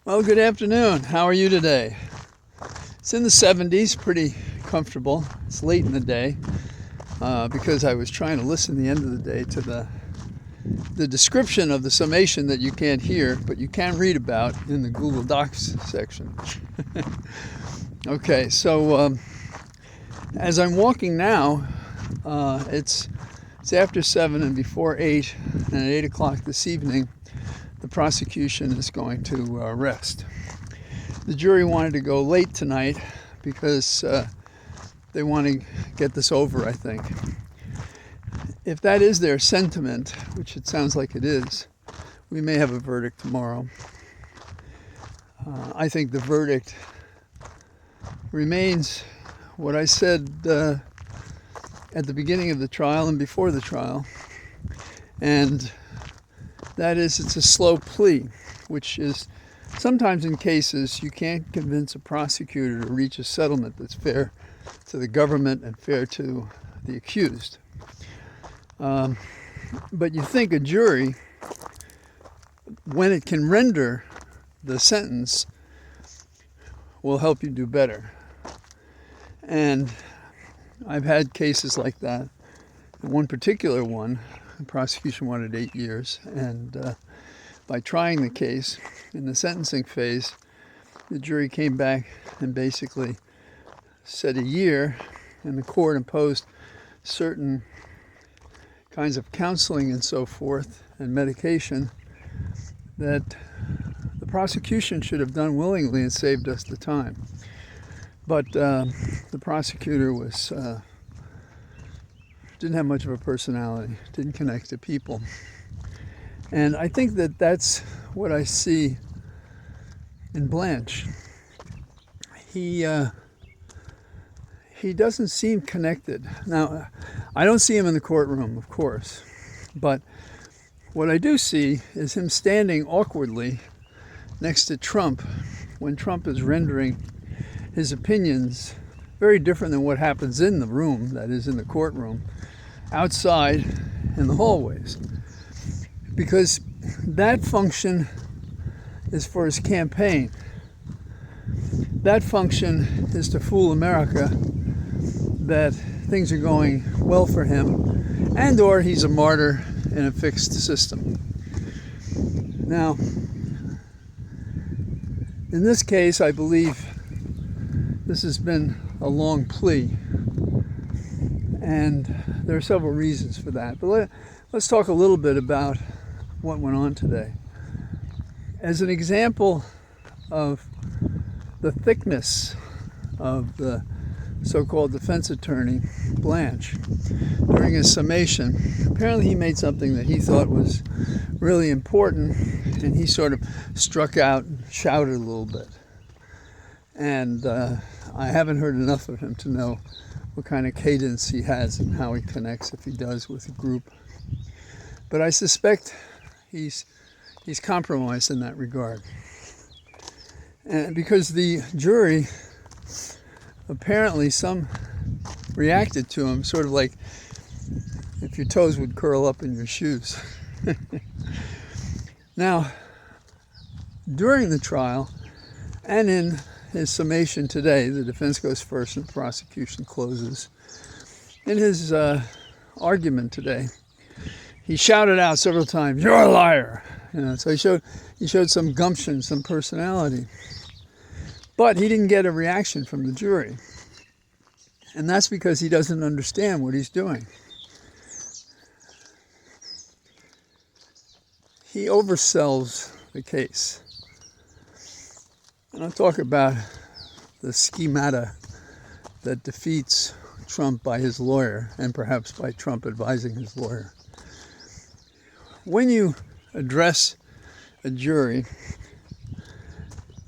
Well, good afternoon. How are you today? It's in the 70s, pretty comfortable. It's late in the day because I was trying to listen at the end of the day to the description of the summation that you can't hear, but you can read about in the Google Docs section. Okay, so as I'm walking now, it's after 7 and before 8, and at 8 o'clock this evening, the prosecution is going to rest. The jury wanted to go late tonight because they want to get this over, I think. If that is their sentiment, which it sounds like it is, we may have a verdict tomorrow. I think the verdict remains what I said at the beginning of the trial and before the trial, and that is, it's a slow plea, which is sometimes in cases you can't convince a prosecutor to reach a settlement that's fair to the government and fair to the accused. But you think a jury, when it can render the sentence, will help you do better. And I've had cases like that. One particular one, the prosecution wanted 8 years, and by trying the case in the sentencing phase, the jury came back and basically said a year, and the court imposed certain kinds of counseling and so forth and medication that the prosecution should have done willingly and saved us the time. But the prosecutor was didn't have much of a personality, didn't connect to people. And I think that that's what I see in Blanche. He doesn't seem connected. Now, I don't see him in the courtroom, of course, but what I do see is him standing awkwardly next to Trump when Trump is rendering his opinions, very different than what happens in the room, that is in the courtroom, outside in the hallways. Because that function is for his campaign. That function is to fool America that things are going well for him, and or he's a martyr in a fixed system. Now, in this case, I believe this has been a long plea, and there are several reasons for that. But let's talk a little bit about what went on today. As an example of the thickness of the so-called defense attorney, Blanche, during his summation, apparently he made something that he thought was really important, and he sort of struck out and shouted a little bit. And I haven't heard enough of him to know what kind of cadence he has and how he connects, if he does, with a group. But I suspect he's compromised in that regard. And because the jury, apparently some reacted to him sort of like if your toes would curl up in your shoes. Now, during the trial and in his summation today, the defense goes first and the prosecution closes. In his argument today, he shouted out several times, "You're a liar!" So he showed some gumption, some personality. But he didn't get a reaction from the jury. And that's because he doesn't understand what he's doing. He oversells the case. And I'll talk about the schemata that defeats Trump by his lawyer, and perhaps by Trump advising his lawyer. When you address a jury,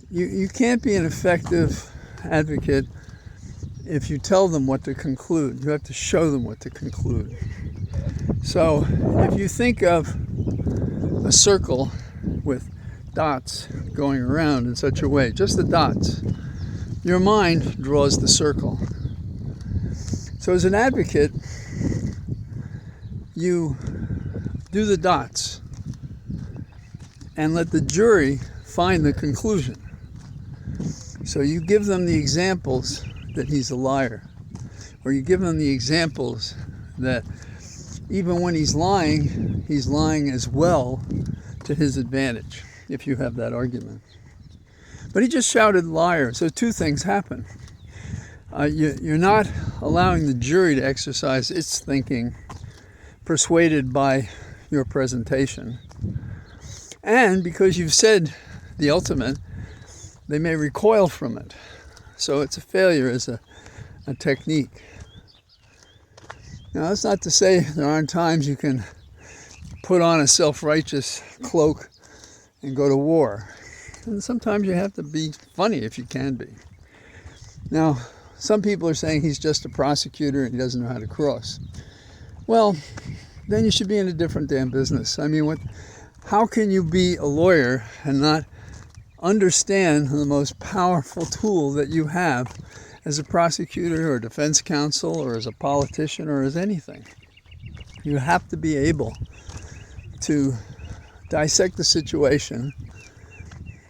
you can't be an effective advocate if you tell them what to conclude. You have to show them what to conclude. So if you think of a circle with dots going around in such a way, just the dots, your mind draws the circle. So as an advocate, you do the dots and let the jury find the conclusion. So you give them the examples that he's a liar, or you give them the examples that even when he's lying as well to his advantage, if you have that argument. But he just shouted liar. So two things happen. You're not allowing the jury to exercise its thinking, persuaded by your presentation. And because you've said the ultimate, they may recoil from it. So it's a failure as a technique. Now, that's not to say there aren't times you can put on a self-righteous cloak and go to war. And sometimes you have to be funny if you can be. Now, some people are saying he's just a prosecutor and he doesn't know how to cross. Well, then you should be in a different damn business. I mean, how can you be a lawyer and not understand the most powerful tool that you have as a prosecutor or defense counsel or as a politician or as anything? You have to be able to dissect the situation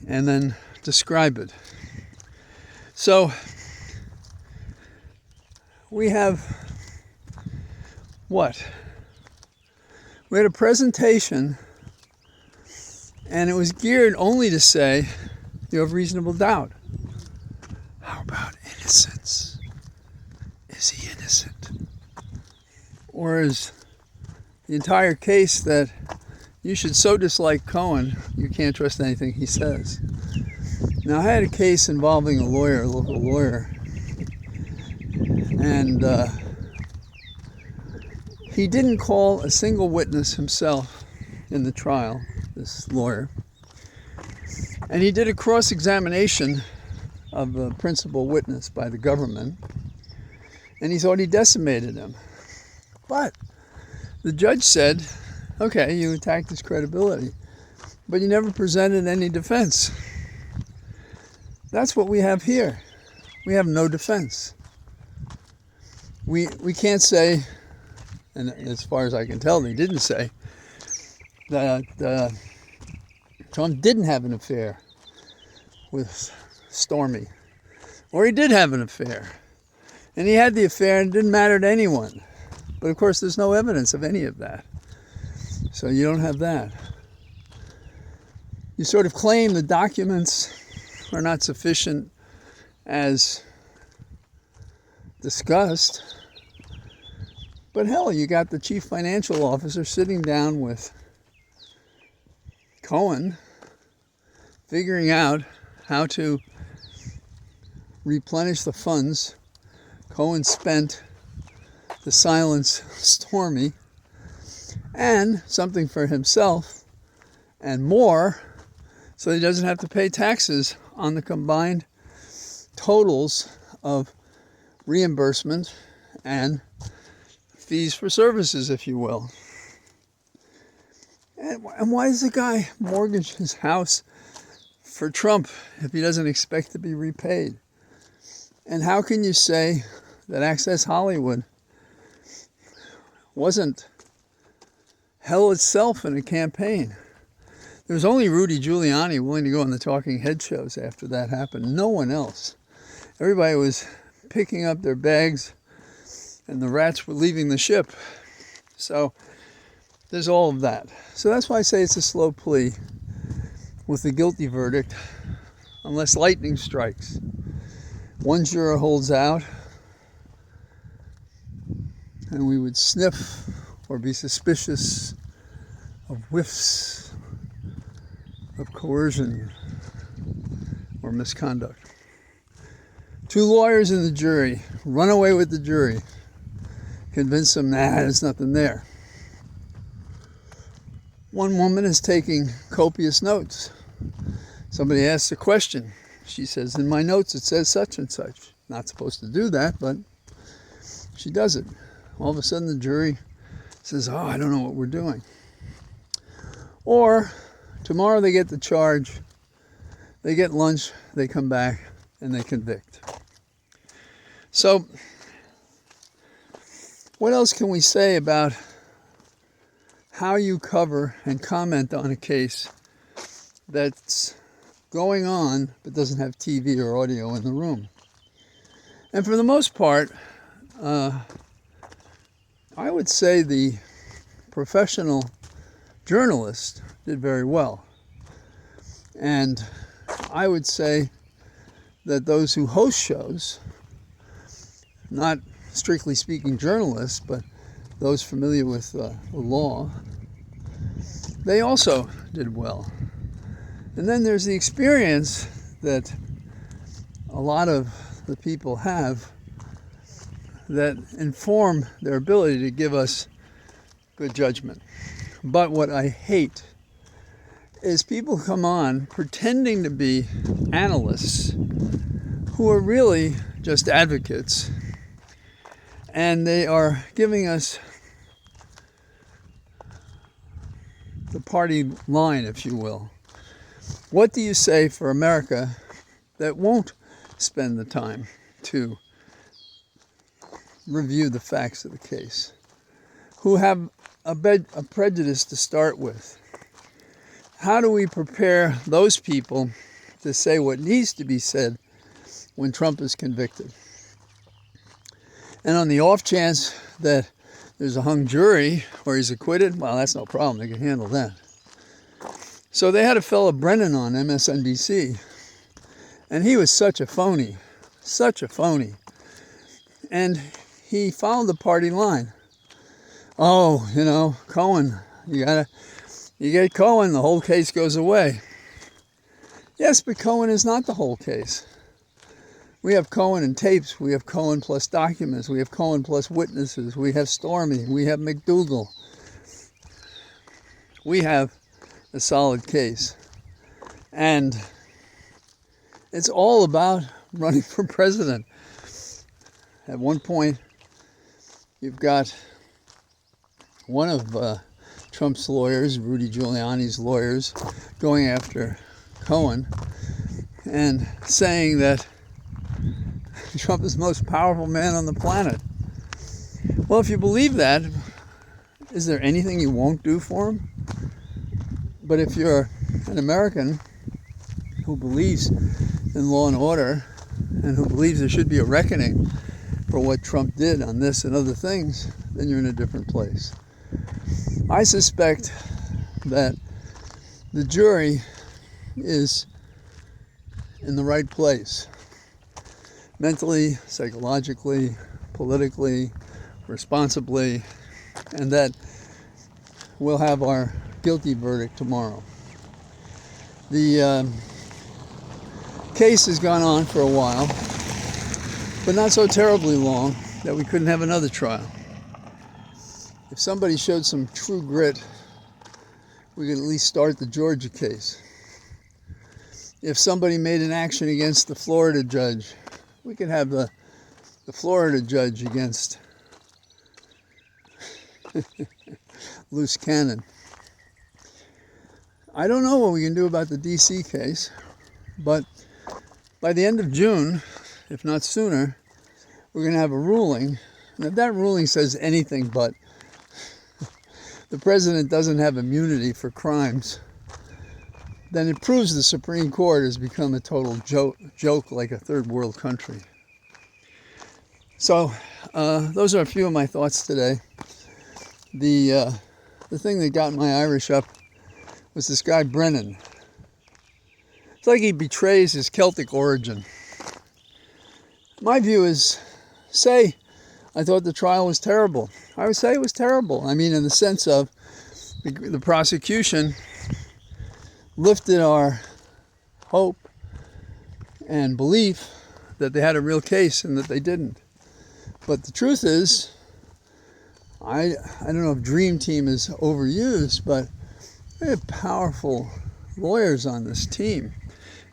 and then describe it. So we have what? We had a presentation, and it was geared only to say you have reasonable doubt. How about innocence? Is he innocent? Or is the entire case that you should so dislike Cohen you can't trust anything he says? Now, I had a case involving a local lawyer, and he didn't call a single witness himself in the trial, this lawyer. And he did a cross-examination of a principal witness by the government, and he thought he decimated him. But the judge said, okay, you attacked his credibility, but you never presented any defense. That's what we have here. We have no defense. We can't say, and as far as I can tell, they didn't say, that Trump didn't have an affair with Stormy. Or he did have an affair. And he had the affair and it didn't matter to anyone. But of course, there's no evidence of any of that. So you don't have that. You sort of claim the documents are not sufficient as discussed. But hell, you got the chief financial officer sitting down with Cohen, figuring out how to replenish the funds Cohen spent to silence Stormy, and something for himself, and more, so he doesn't have to pay taxes on the combined totals of reimbursement and fees for services, if you will. And why does the guy mortgage his house for Trump if he doesn't expect to be repaid? And how can you say that Access Hollywood wasn't hell itself in a campaign? There was only Rudy Giuliani willing to go on the talking head shows after that happened. No one else. Everybody was picking up their bags and the rats were leaving the ship. So there's all of that. So that's why I say it's a slow plea with the guilty verdict, unless lightning strikes. One juror holds out, and we would sniff or be suspicious of whiffs of coercion or misconduct. Two lawyers in the jury run away with the jury, convince them, there's nothing there. One woman is taking copious notes. Somebody asks a question. She says, in my notes it says such and such. Not supposed to do that, but she does it. All of a sudden the jury says, I don't know what we're doing. Or tomorrow they get the charge, they get lunch, they come back, and they convict. So what else can we say about how you cover and comment on a case that's going on but doesn't have TV or audio in the room. And for the most part, I would say the professional journalist did very well. And I would say that those who host shows, not strictly speaking journalists, but those familiar with the law, they also did well. And then there's the experience that a lot of the people have that inform their ability to give us good judgment. But what I hate is people come on pretending to be analysts who are really just advocates, and they are giving us the party line, if you will. What do you say for America that won't spend the time to review the facts of the case, who have a prejudice to start with? How do we prepare those people to say what needs to be said when Trump is convicted? And on the off chance that there's a hung jury or he's acquitted, well, that's no problem. They can handle that. So they had a fellow, Brennan, on MSNBC, and he was such a phony. And he followed the party line. Oh, Cohen, you get Cohen, the whole case goes away. Yes, but Cohen is not the whole case. We have Cohen and tapes, we have Cohen plus documents, we have Cohen plus witnesses, we have Stormy, we have McDougal. We have a solid case. And it's all about running for president. At one point, you've got one of Trump's lawyers, Rudy Giuliani's lawyers, going after Cohen and saying that Trump is the most powerful man on the planet. Well, if you believe that, is there anything you won't do for him? But if you're an American who believes in law and order and who believes there should be a reckoning for what Trump did on this and other things, then you're in a different place. I suspect that the jury is in the right place, mentally, psychologically, politically, responsibly, and that we'll have our guilty verdict tomorrow. The case has gone on for a while, but not so terribly long that we couldn't have another trial. If somebody showed some true grit, we could at least start the Georgia case. If somebody made an action against the Florida judge, we could have the Florida judge against loose cannon. I don't know what we can do about the D.C. case, but by the end of June, if not sooner, we're going to have a ruling. And if that ruling says anything but the president doesn't have immunity for crimes, then it proves the Supreme Court has become a total joke like a third world country. So those are a few of my thoughts today. The thing that got my Irish up was this guy Brennan. It's like he betrays his Celtic origin. My view is, say I thought the trial was terrible. I would say it was terrible. I mean, in the sense of the prosecution lifted our hope and belief that they had a real case and that they didn't. But the truth is, I don't know if Dream Team is overused, but we have powerful lawyers on this team.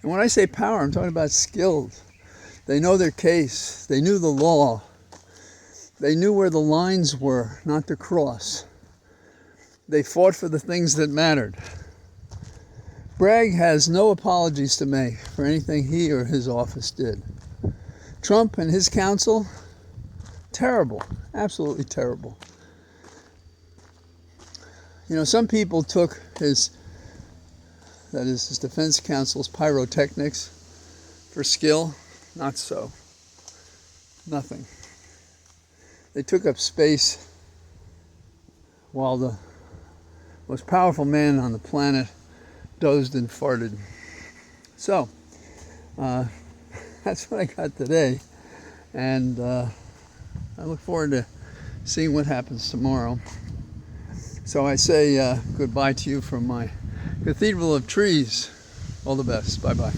And when I say power, I'm talking about skilled. They know their case. They knew the law. They knew where the lines were, not to cross. They fought for the things that mattered. Bragg has no apologies to make for anything he or his office did. Trump and his counsel, terrible, absolutely terrible. You know, some people took his that is his defense counsel's pyrotechnics for skill. Not so. Nothing. They took up space while the most powerful man on the planet dozed and farted. So, that's what I got today. And I look forward to seeing what happens tomorrow. So I say goodbye to you from my cathedral of trees. All the best. Bye-bye.